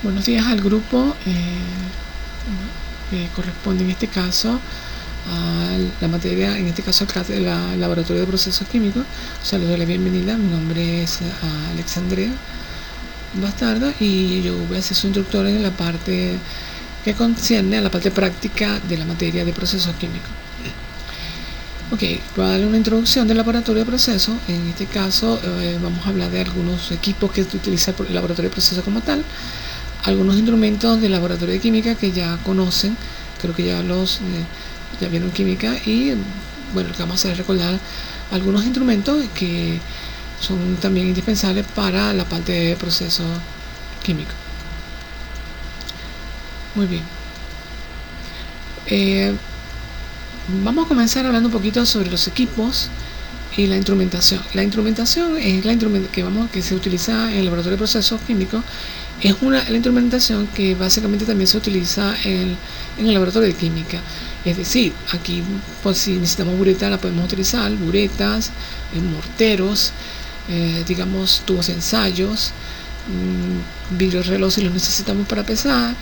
Buenos días al grupo que corresponde en este caso a la materia, en este caso al laboratorio de procesos químicos. Les doy la bienvenida. Mi nombre es Alexandria Bastardo y yo voy a ser su instructor en la parte que concierne a la parte práctica de la materia de procesos químicos. Ok, voy a darle una introducción del laboratorio de procesos. En este caso vamos a hablar de algunos equipos que utiliza el laboratorio de procesos como tal, algunos instrumentos del laboratorio de química que ya conocen, creo que ya vieron química, y bueno, lo que vamos a hacer es recordar algunos instrumentos que son también indispensables para la parte de procesos químicos. Muy bien. Vamos a comenzar hablando un poquito sobre los equipos y la instrumentación. La instrumentación es que se utiliza en el laboratorio de procesos químicos. Es la instrumentación que básicamente también se utiliza en el laboratorio de química. Es decir, aquí pues, si necesitamos bureta la podemos utilizar, buretas, morteros, digamos tubos de ensayos, vidrios reloj si los necesitamos para pesar,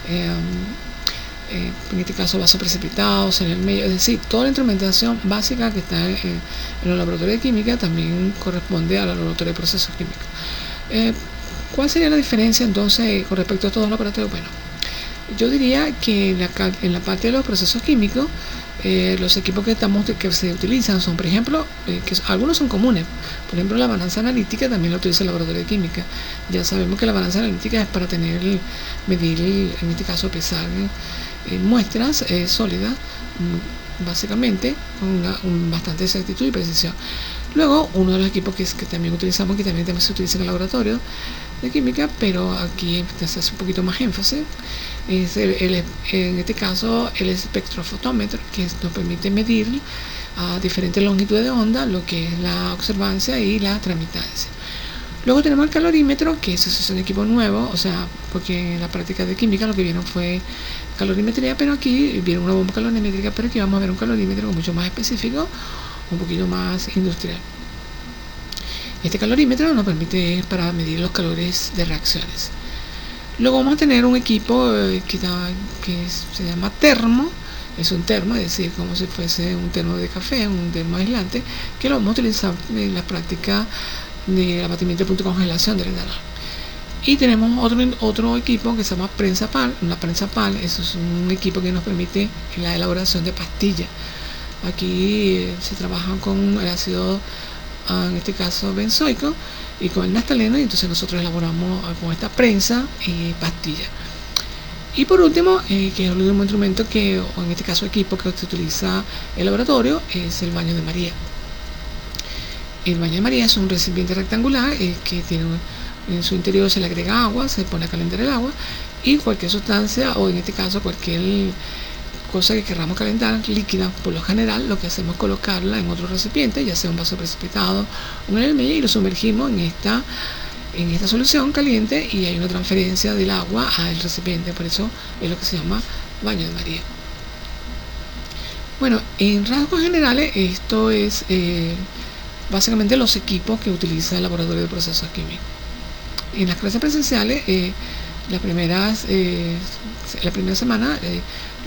en este caso vasos precipitados en el medio, es decir, toda la instrumentación básica que está en los laboratorios de química también corresponde al laboratorio de procesos químicos. ¿Cuál sería la diferencia entonces con respecto a todos los laboratorios? Bueno, yo diría que en la parte de los procesos químicos, los equipos que se utilizan son, por ejemplo, algunos son comunes. Por ejemplo, la balanza analítica también la utiliza el laboratorio de química. Ya sabemos que la balanza analítica es para medir, en este caso pesar muestras sólidas, básicamente con bastante exactitud y precisión. Luego, uno de los equipos que también utilizamos, que también se utiliza en el laboratorio de química, pero aquí se hace un poquito más énfasis, es en este caso el espectrofotómetro, que nos permite medir a diferentes longitudes de onda lo que es la observancia y la transmitancia. Luego tenemos el calorímetro, que ese es un equipo nuevo, o sea, porque en la práctica de química lo que vieron fue calorimetría, pero aquí vieron una bomba calorimétrica, pero aquí vamos a ver un calorímetro mucho más específico, un poquito más industrial. Este calorímetro nos permite para medir los calores de reacciones. Luego vamos a tener un equipo que se llama termo. Es un termo, es decir, como si fuese un termo de café, un termo aislante, que lo vamos a utilizar en la práctica de abatimiento de punto de congelación del etanol. Y tenemos otro equipo que se llama prensa PAL. Una prensa PAL, eso es un equipo que nos permite la elaboración de pastillas. Aquí se trabaja con el ácido, en este caso benzoico, y con el naftaleno, y entonces nosotros elaboramos con esta prensa y pastilla. Y por último, que es el último instrumento o en este caso equipo que se utiliza en el laboratorio, es el baño de María. El baño de María es un recipiente rectangular que tiene en su interior, se le agrega agua, se pone a calentar el agua, y cualquier sustancia, o en este caso cualquier cosa que queramos calentar líquida, por lo general lo que hacemos es colocarla en otro recipiente, ya sea un vaso precipitado o en el medio, y lo sumergimos en esta solución caliente, y hay una transferencia del agua al recipiente. Por eso es lo que se llama baño de María. Bueno, en rasgos generales esto es básicamente los equipos que utiliza el laboratorio de procesos químicos. En las clases presenciales, la primera semana,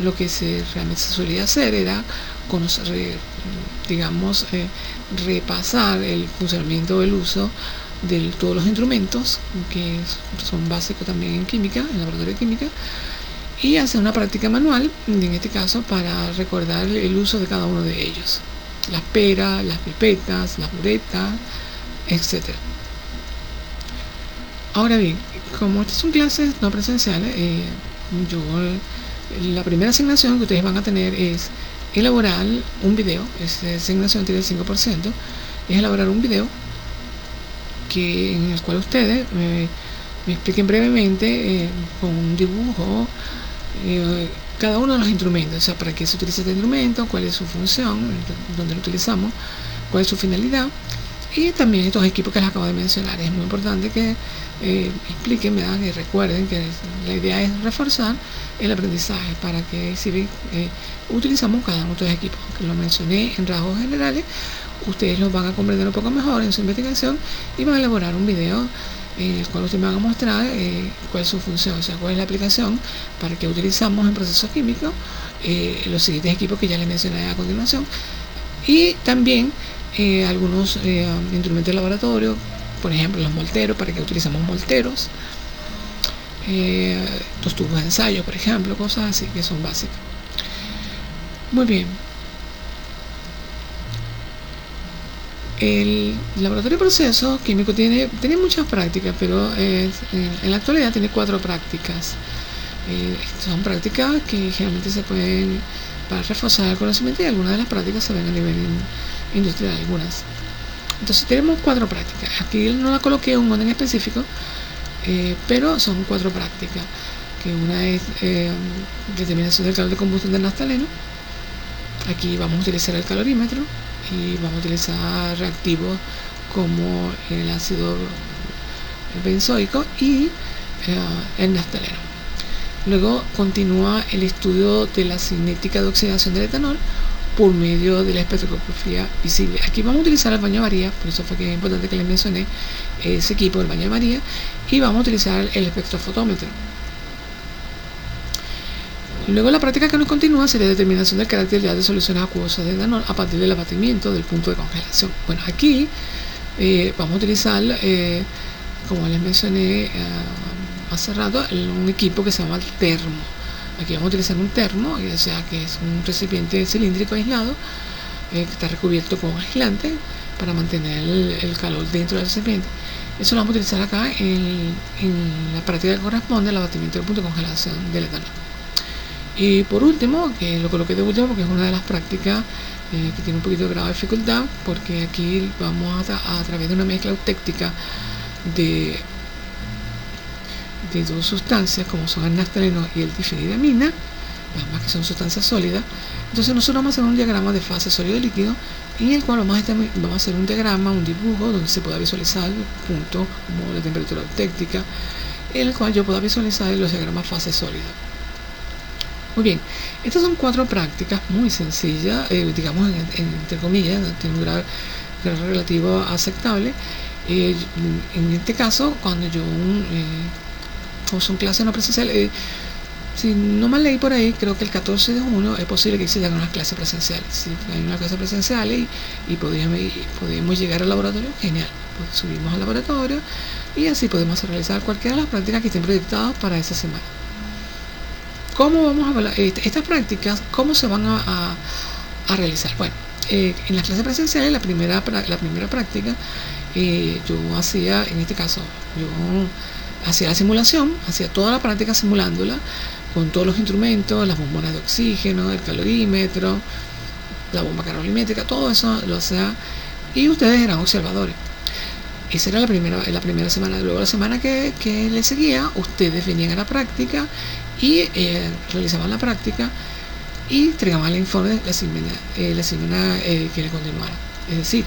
lo que realmente se solía hacer era repasar el funcionamiento, el uso de todos los instrumentos que son básicos también en química, en el laboratorio de química, y hacer una práctica manual, en este caso para recordar el uso de cada uno de ellos: las peras, las pipetas, las buretas, etc. Ahora bien, como estas son clases no presenciales, la primera asignación que ustedes van a tener es elaborar un video. Esta asignación tiene el 5%, es elaborar un video en el cual ustedes me expliquen brevemente con un dibujo cada uno de los instrumentos, o sea, para qué se utiliza este instrumento, cuál es su función, dónde lo utilizamos, cuál es su finalidad, y también estos equipos que les acabo de mencionar. Es muy importante que expliquen, y recuerden que la idea es reforzar el aprendizaje para que si utilizamos cada uno de estos equipos, que lo mencioné en rasgos generales, ustedes los van a comprender un poco mejor en su investigación y van a elaborar un video en el cual ustedes me van a mostrar cuál es su función, o sea, cuál es la aplicación para que utilizamos en procesos químicos los siguientes equipos que ya les mencioné a continuación, y también algunos instrumentos de laboratorio, por ejemplo los molteros, para que utilizamos molteros, los tubos de ensayo, por ejemplo, cosas así que son básicas. Muy bien. El laboratorio de procesos químicos tiene muchas prácticas, pero en la actualidad tiene 4 prácticas. Son prácticas que generalmente se pueden para reforzar el conocimiento, y algunas de las prácticas se ven a nivel industrial, algunas. Entonces tenemos 4 prácticas. Aquí no la coloqué un orden específico, pero son 4 prácticas. Que una es determinación del calor de combustión del naftaleno. Aquí vamos a utilizar el calorímetro y vamos a utilizar reactivos como el ácido benzoico y el naftaleno. Luego continúa el estudio de la cinética de oxidación del etanol por medio de la espectroscopia visible. Aquí vamos a utilizar el baño de María, por eso fue que es importante que les mencioné ese equipo, el baño de María, y vamos a utilizar el espectrofotómetro. Luego la práctica que nos continúa sería determinación del carácter de soluciones acuosas de etanol a partir del abatimiento del punto de congelación. Bueno, aquí vamos a utilizar, como les mencioné hace rato, un equipo que se llama termo. Aquí vamos a utilizar un termo, o sea que es un recipiente cilíndrico aislado que está recubierto con aislante para mantener el calor dentro del recipiente. Eso lo vamos a utilizar acá en la práctica que corresponde al abatimiento del punto de congelación del etanol. Y por último, que lo coloqué de último porque es una de las prácticas que tiene un poquito de grado de dificultad, porque aquí vamos a través de una mezcla eutéctica de 2 sustancias como son el naftaleno y el difenidamina, ambas que son sustancias sólidas. Entonces nosotros vamos a hacer un diagrama de fase sólido-líquido, en el cual vamos a hacer un diagrama, un dibujo donde se pueda visualizar el punto como la temperatura eutéctica, en el cual yo pueda visualizar los diagramas fase sólida. Muy bien, estas son 4 prácticas muy sencillas, digamos entre comillas, tiene un grado relativo aceptable. En este caso, cuando como son clases no presenciales, si no mal leí por ahí, creo que el 14 de junio es posible que existan unas clases presenciales. Si hay unas clases presenciales y podemos llegar al laboratorio, genial, pues subimos al laboratorio y así podemos realizar cualquiera de las prácticas que estén proyectadas para esa semana. ¿Cómo vamos a hablar estas prácticas? ¿Cómo se van a realizar? Bueno, en las clases presenciales, la primera práctica, yo hacía, en este caso, yo hacía la simulación, hacía toda la práctica simulándola con todos los instrumentos, las bombonas de oxígeno, el calorímetro, la bomba calorimétrica, todo eso lo hacía, y ustedes eran observadores. Esa era la primera semana. Luego la semana que le seguía, ustedes venían a la práctica y realizaban la práctica y entregaban el informe de la semana que le continuara. Es decir,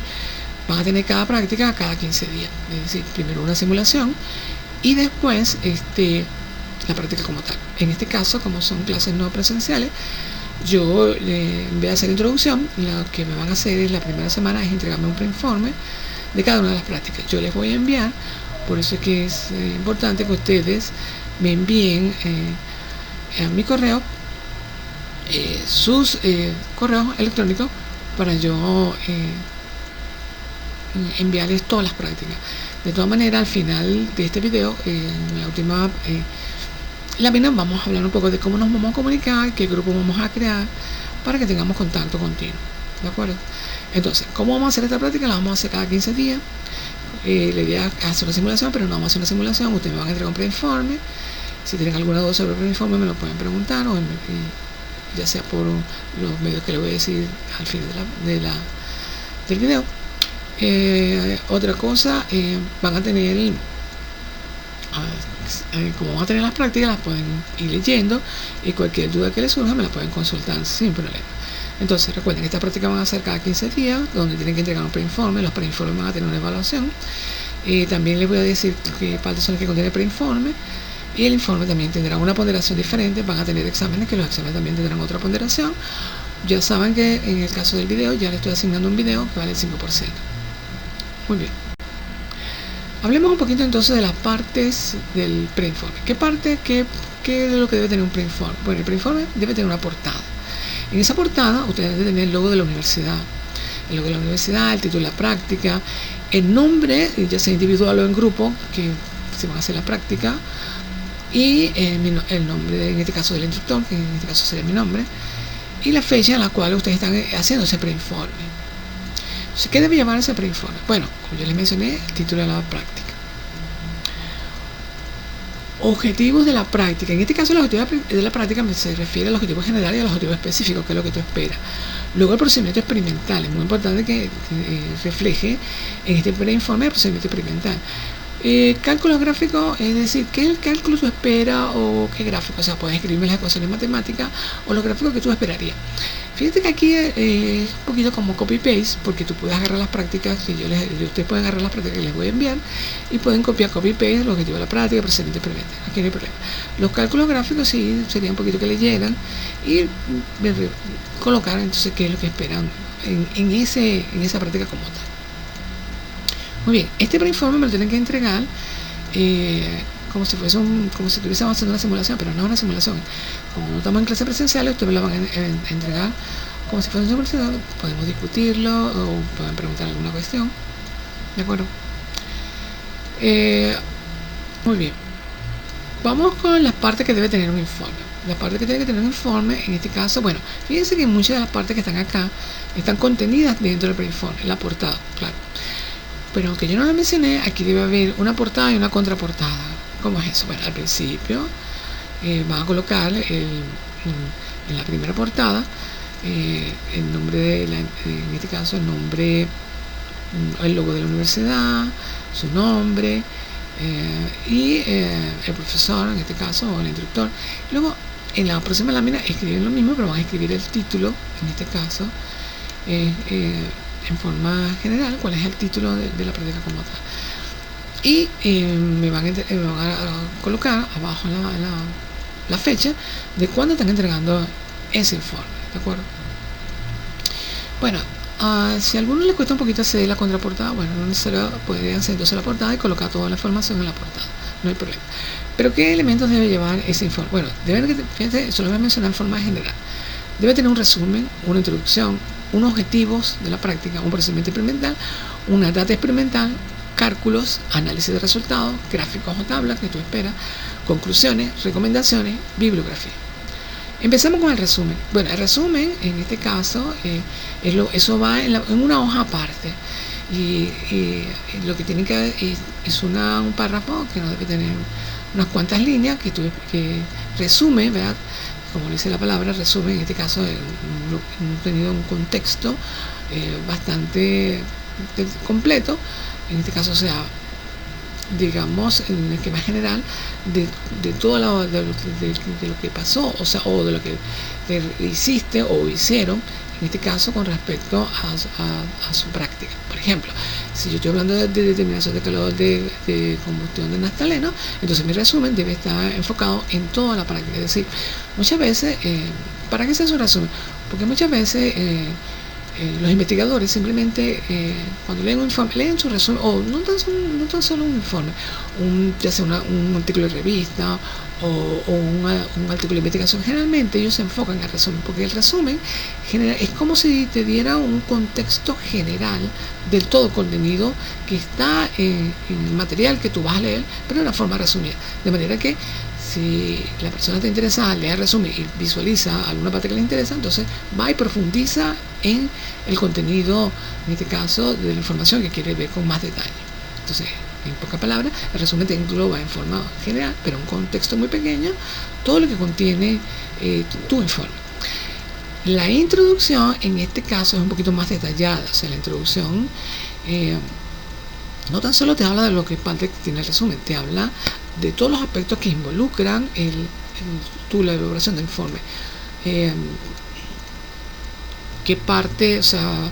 van a tener cada práctica cada 15 días. Es decir, primero una simulación y después la práctica como tal. En este caso, como son clases no presenciales, yo en vez de hacer introducción, lo que me van a hacer es la primera semana es entregarme un preinforme de cada una de las prácticas. Yo les voy a enviar, por eso es que es importante que ustedes me envíen a mi correo sus correos electrónicos para yo enviarles todas las prácticas. De todas maneras, al final de este video, en la última lámina, vamos a hablar un poco de cómo nos vamos a comunicar, qué grupo vamos a crear para que tengamos contacto continuo. ¿De acuerdo? Entonces, ¿cómo vamos a hacer esta práctica? La vamos a hacer cada 15 días. La idea es hacer una simulación, pero no vamos a hacer una simulación. Ustedes me van a entregar un preinforme. Si tienen alguna duda sobre el preinforme, me lo pueden preguntar, ya sea por los medios que les voy a decir al final del video. Otra cosa, van a tener, como van a tener las prácticas, las pueden ir leyendo y cualquier duda que les surja me la pueden consultar sin problema. Entonces recuerden que estas prácticas van a ser cada 15 días, donde tienen que entregar un preinforme. Los preinformes van a tener una evaluación. También les voy a decir qué partes son las que contiene el preinforme, y el informe también tendrá una ponderación diferente. Van a tener exámenes, que los exámenes también tendrán otra ponderación. Ya saben que en el caso del video ya le estoy asignando un video que vale el 5%. Muy bien. Hablemos un poquito entonces de las partes del preinforme. ¿Qué es lo que debe tener un preinforme? Bueno, el preinforme debe tener una portada. En esa portada usted debe tener el logo de la universidad. El logo de la universidad, el título de la práctica, el nombre, ya sea individual o en grupo, que se van a hacer la práctica, y el nombre, en este caso del instructor, que en este caso sería mi nombre, y la fecha en la cual ustedes están haciendo ese preinforme. Entonces, ¿qué debe llevar ese preinforme? Bueno, como yo les mencioné, el título de la práctica. Objetivos de la práctica. En este caso, el objetivo de la práctica se refiere al objetivo general y al objetivo específico, que es lo que tú esperas. Luego, el procedimiento experimental. Es muy importante que refleje en este preinforme el procedimiento experimental. Cálculos gráficos, es decir, ¿qué cálculo tú esperas o qué gráfico? O sea, puedes escribirme las ecuaciones matemáticas o los gráficos que tú esperarías. Fíjate que aquí es un poquito como copy-paste, porque tú puedes agarrar las prácticas que ustedes pueden agarrar las prácticas que les voy a enviar y pueden copiar copy-paste, el objetivo de la práctica, procedimiento experimental. Aquí no hay problema. Los cálculos gráficos sí sería un poquito que leyeran y colocar entonces qué es lo que esperan en esa práctica como tal. Muy bien, este preinforme me lo tienen que entregar como si estuviésemos haciendo una simulación, pero no es una simulación. Como no estamos en clases presenciales, ustedes me la van a entregar como si fuese una simulación. Podemos discutirlo o pueden preguntar alguna cuestión. ¿De acuerdo? Muy bien. Vamos con las partes que debe tener un informe. Las partes que tiene que tener un informe, en este caso, bueno, fíjense que muchas de las partes que están acá están contenidas dentro del preinforme, la portada, claro. Pero aunque yo no lo mencioné, aquí debe haber una portada y una contraportada. ¿Cómo es eso? Bueno, al principio van a colocar en la primera portada el nombre en este caso el logo de la universidad, su nombre y el profesor, en este caso, o el instructor. Luego, en la próxima lámina escriben lo mismo, pero van a escribir el título, en este caso, en forma general, cuál es el título de la práctica como tal. Y me van a colocar abajo la fecha de cuándo están entregando ese informe, ¿de acuerdo? Bueno, si a alguno le cuesta un poquito hacer la contraportada, bueno, no necesariamente podrían hacer entonces la portada y colocar toda la información en la portada, no hay problema. Pero ¿qué elementos debe llevar ese informe? Bueno, fíjense, eso lo voy a mencionar en forma general. Debe tener un resumen, una introducción, unos objetivos de la práctica, un procedimiento experimental, una data experimental, cálculos, análisis de resultados, gráficos o tablas que tú esperas, conclusiones, recomendaciones, bibliografía. Empezamos con el resumen. Bueno, el resumen, en este caso, eso va en una hoja aparte. Y lo que tiene que haber es un párrafo que no debe tener unas cuantas líneas que resume, ¿verdad? Como dice la palabra, resume, en este caso, tenido un contexto bastante completo, en este caso, o sea, digamos, en el esquema general de todo de lo que pasó, o sea, o de lo que hiciste o hicieron, en este caso, con respecto a su práctica. Por ejemplo, si yo estoy hablando de determinación de calor de combustión de naftaleno, entonces mi resumen debe estar enfocado en toda la práctica. Es decir, muchas veces, ¿para qué se hace un resumen? Porque muchas veces los investigadores simplemente cuando leen un informe, leen su resumen, o no tan solo un informe, ya sea un artículo de revista o un artículo de investigación. Generalmente ellos se enfocan en el resumen, porque el resumen es como si te diera un contexto general del todo contenido que está en el material que tú vas a leer, pero de una forma resumida, de manera que si la persona está interesada, lee el resumen y visualiza alguna parte que le interesa, entonces va y profundiza en el contenido, en este caso, de la información que quiere ver con más detalle. Entonces, en pocas palabras, el resumen te engloba en forma general, pero en un contexto muy pequeño, todo lo que contiene tu informe. La introducción, en este caso, es un poquito más detallada. O sea, la introducción no tan solo te habla de lo que parte que tiene el resumen, te habla de todos los aspectos que involucran la elaboración del informe. ¿Qué parte? O sea,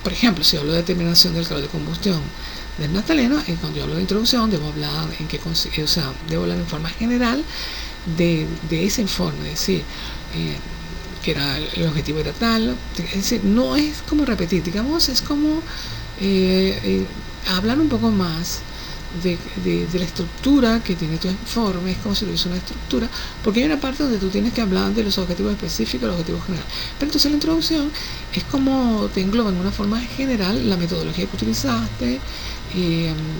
por ejemplo, si hablo de determinación del calor de combustión del naftaleno, cuando yo hablo de introducción, debo hablar debo hablar en forma general de ese informe, es decir, que el objetivo era tal, es decir, no es como repetir, digamos, es como hablar un poco más de la estructura que tiene tu informe. Es como si tuviese una estructura, porque hay una parte donde tú tienes que hablar de los objetivos específicos, los objetivos generales. Pero entonces la introducción es como te engloba en una forma general la metodología que utilizaste,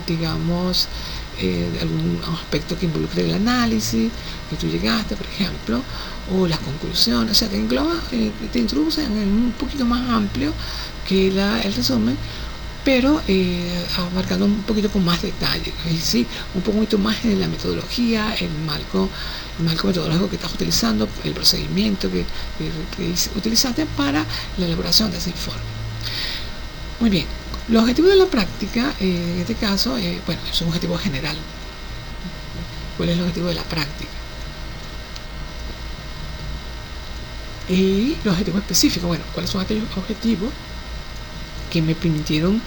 digamos, algún aspecto que involucre el análisis que tú llegaste, por ejemplo, o las conclusiones. O sea, te engloba, te introduce en un poquito más amplio que el resumen, pero abarcando un poquito con más detalle, es decir, un poquito más en la metodología, el marco metodológico que estás utilizando, el procedimiento que utilizaste para la elaboración de ese informe. Muy bien, los objetivos de la práctica, en este caso, bueno, es un objetivo general. ¿Cuál es el objetivo de la práctica? Y los objetivos específicos, bueno, ¿cuáles son aquellos objetivos que me permitieron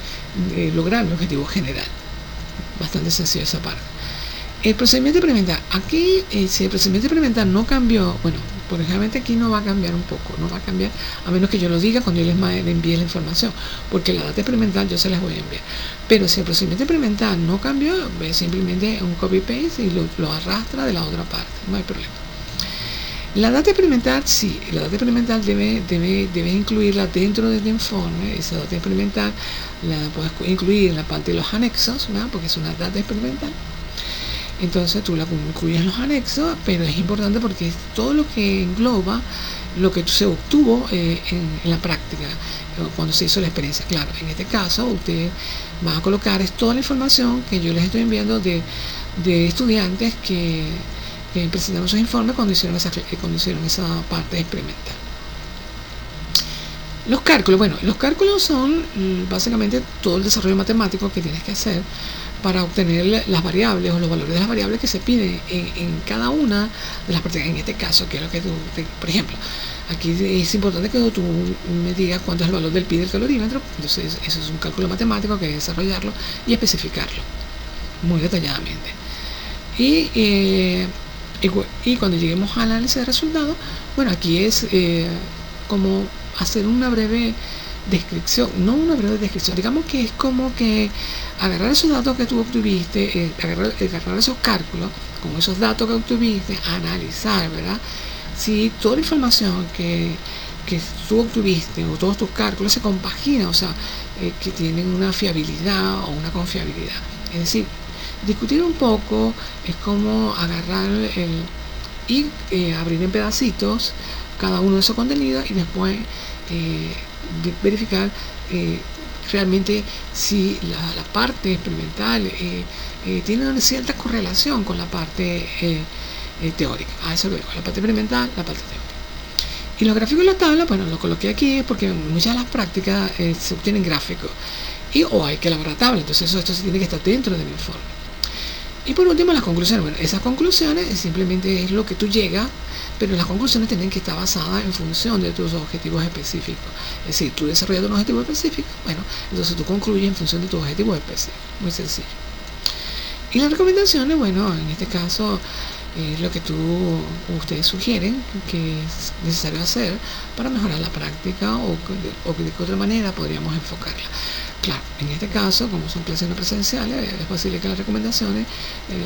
lograr mi objetivo general? Bastante sencillo esa parte. El procedimiento experimental. Aquí, si el procedimiento experimental no cambió, bueno, por ejemplo, aquí no va a cambiar un poco, no va a cambiar, a menos que yo lo diga cuando yo les envíe la información, porque la data experimental yo se las voy a enviar. Pero si el procedimiento experimental no cambió, simplemente un copy-paste y lo arrastra de la otra parte, no hay problema. La data experimental, sí, la data experimental debes incluirla dentro del informe. Esa data experimental la puedes incluir en la parte de los anexos, ¿verdad? Porque es una data experimental. Entonces tú la incluyes en los anexos, pero es importante porque es todo lo que engloba lo que se obtuvo en la práctica, cuando se hizo la experiencia. Claro, en este caso usted va a colocar toda la información que yo les estoy enviando de estudiantes que presentaron sus informes cuando hicieron esa parte experimental. Los cálculos, bueno, los cálculos son básicamente todo el desarrollo matemático que tienes que hacer para obtener las variables o los valores de las variables que se piden en cada una de las prácticas. En este caso, que es lo que por ejemplo, aquí es importante que tú me digas cuánto es el valor del pi del calorímetro. Entonces eso es un cálculo matemático que hay que desarrollarlo y especificarlo muy detalladamente. Y cuando lleguemos al análisis de resultados, bueno, aquí es como hacer una breve descripción, no una breve descripción, digamos que es como que agarrar esos datos que tú obtuviste, agarrar esos cálculos con esos datos que obtuviste, analizar, ¿verdad? Si toda la información que tú obtuviste o todos tus cálculos se compagina, o sea, que tienen una fiabilidad o una confiabilidad. Es decir, discutir un poco es como agarrar y abrir en pedacitos cada uno de esos contenidos y después verificar realmente si la parte experimental tiene una cierta correlación con la parte teórica. A eso lo digo, la parte experimental, la parte teórica. Y los gráficos de la tabla, bueno, lo coloqué aquí porque en muchas de las prácticas se obtienen gráficos o hay que elaborar tabla, entonces esto se tiene que estar dentro de mi informe. Y por último, las conclusiones. Bueno, esas conclusiones simplemente es lo que tú llegas, pero las conclusiones tienen que estar basadas en función de tus objetivos específicos. Es decir, tú desarrollas un objetivo específico, bueno, entonces tú concluyes en función de tus objetivos específicos. Muy sencillo. Y las recomendaciones, bueno, en este caso, lo que ustedes sugieren que es necesario hacer para mejorar la práctica o de qué otra manera podríamos enfocarla. Claro, en este caso, como son clases no presenciales, es posible que las recomendaciones,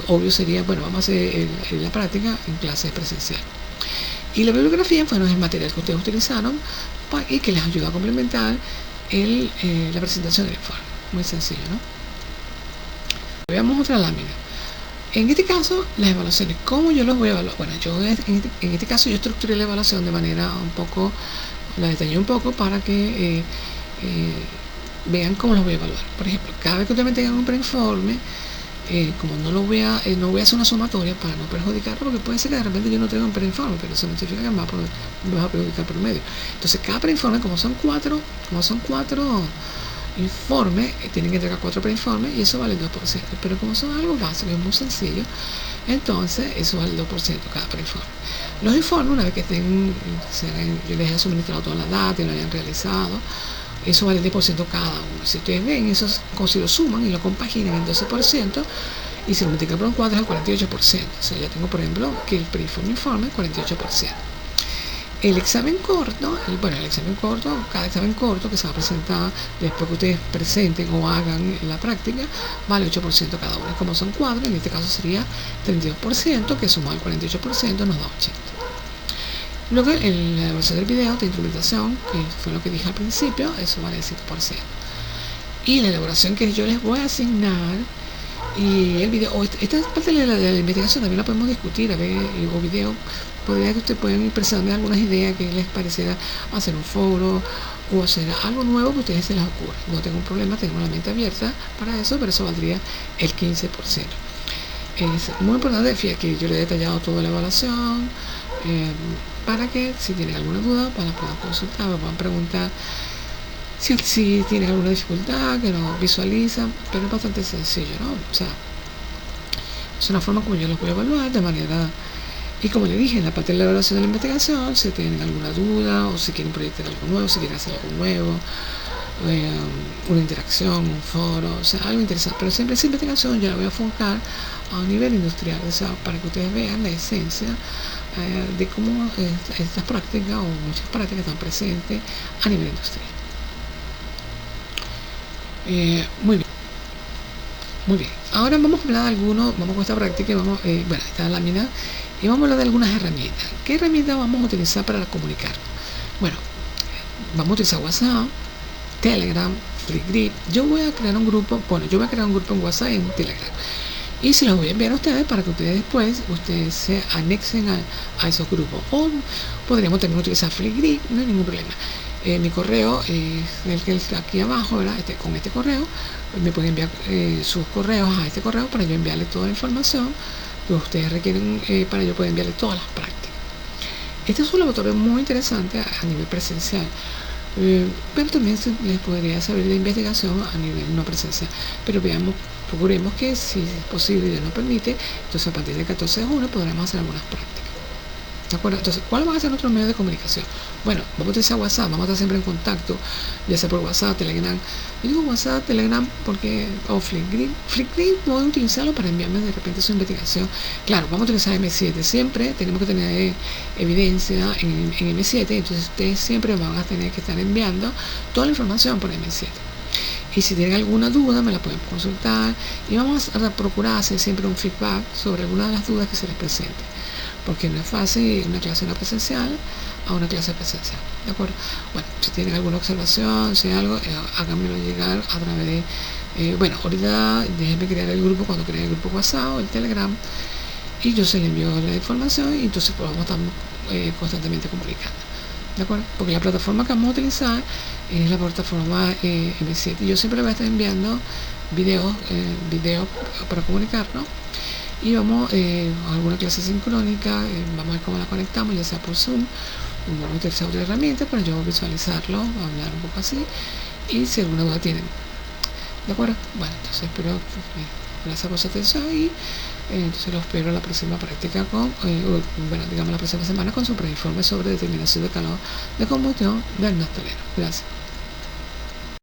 obvio sería, bueno, vamos a hacer la práctica en clases presenciales. Y la bibliografía, bueno, es el material que ustedes utilizaron y que les ayuda a complementar la presentación del informe. Muy sencillo, ¿no? Veamos otra lámina. En este caso, las evaluaciones, ¿cómo yo los voy a evaluar? Bueno, en este caso yo estructuré la evaluación de manera un poco, la detallé un poco para que vean cómo los voy a evaluar. Por ejemplo, cada vez que ustedes me tengan un preinforme, como no voy a hacer una sumatoria para no perjudicarlo, porque puede ser que de repente yo no tenga un preinforme, pero eso no significa que me va a perjudicar por medio. Entonces, cada preinforme, como son cuatro informes, tienen que entregar 4 preinformes y eso vale el 2%. Pero como son algo básico, es muy sencillo, entonces eso vale el 2% cada preinforme. Los informes, una vez que yo les he suministrado toda la data y lo hayan realizado, eso vale el 10% cada uno. Si ustedes ven, eso si lo suman y lo compaginan en 12% y si lo multiplican por un 4 es el 48%. O sea, yo tengo, por ejemplo, que el preinforme 48%. El examen corto, el examen corto, cada examen corto que se va a presentar después que ustedes presenten o hagan la práctica, vale 8% cada uno. Como son 4, en este caso sería 32%, que sumado al 48% nos da 80. Luego, la elaboración del video de instrumentación, que fue lo que dije al principio, eso vale el 5%. Y la elaboración que yo les voy a asignar, y el video, esta parte de la investigación también la podemos discutir, a ver, o video, podría que ustedes puedan expresarme algunas ideas que les pareciera hacer un foro o hacer algo nuevo que a ustedes se les ocurra. No tengo un problema, tengo una mente abierta para eso, pero eso valdría el 15%. Es muy importante, fíjate que yo le he detallado toda la evaluación, para que si tienen alguna duda, la puedan consultar, me puedan preguntar si tienen alguna dificultad, que no visualizan, pero es bastante sencillo, ¿no? O sea, es una forma como yo los voy a evaluar de manera. Y como le dije, en la parte de la evaluación de la investigación, si tienen alguna duda o si quieren proyectar algo nuevo, si quieren hacer algo nuevo, una interacción, un foro, o sea, algo interesante. Pero siempre esa investigación yo la voy a enfocar a un nivel industrial, o sea, para que ustedes vean la esencia de cómo estas prácticas o muchas prácticas están presentes a nivel industrial. Muy bien. Muy bien. Ahora vamos a hablar de algunos, vamos con esta práctica y vamos, esta lámina, y vamos a hablar de algunas herramientas. ¿Qué herramientas vamos a utilizar para comunicar? Bueno, vamos a utilizar WhatsApp, Telegram, Flipgrid. Yo voy a crear un grupo en WhatsApp y en Telegram. Y se los voy a enviar a ustedes para que ustedes después se anexen a esos grupos. O podríamos también utilizar Flipgrid, no hay ningún problema. Mi correo es el que está aquí abajo, ¿verdad? Con este correo me pueden enviar sus correos a este correo para yo enviarles toda la información que ustedes requieren, para yo poder enviarles todas las prácticas. Este es un laboratorio muy interesante a nivel presencial, pero también les podría servir de investigación a nivel no presencial. Pero procuremos que si es posible y Dios nos permite, entonces a partir del 14 de junio podremos hacer algunas prácticas. ¿De acuerdo? Entonces, ¿cuál va a ser nuestro medio de comunicación? Bueno, vamos a utilizar WhatsApp, vamos a estar siempre en contacto, ya sea por WhatsApp, Telegram. Yo digo WhatsApp, Telegram, porque, o Flipgrid voy a utilizarlo para enviarme de repente su investigación. Claro, vamos a utilizar M7, siempre tenemos que tener evidencia en M7, entonces ustedes siempre van a tener que estar enviando toda la información por M7. Y si tienen alguna duda, me la pueden consultar y vamos a procurar hacer siempre un feedback sobre alguna de las dudas que se les presente, porque no es fácil una clase no presencial a una clase presencial, ¿de acuerdo? Bueno, si tienen alguna observación, si algo, háganmelo llegar a través de, ahorita déjenme crear el grupo, cuando cree el grupo WhatsApp o el Telegram, y yo se le envío la información y entonces pues vamos a estar constantemente comunicando, ¿de acuerdo? Porque la plataforma que vamos a utilizar es la plataforma M7, y yo siempre le voy a estar enviando videos para comunicarnos. Y vamos a alguna clase sincrónica, vamos a ver cómo la conectamos, ya sea por Zoom, vamos a utilizar otra herramienta para yo visualizarlo, hablar un poco así, y si alguna duda tienen. ¿De acuerdo? Bueno, entonces espero que gracias por su atención y entonces los espero la próxima práctica la próxima semana con su preinforme sobre determinación de calor de combustión del naftaleno. Gracias.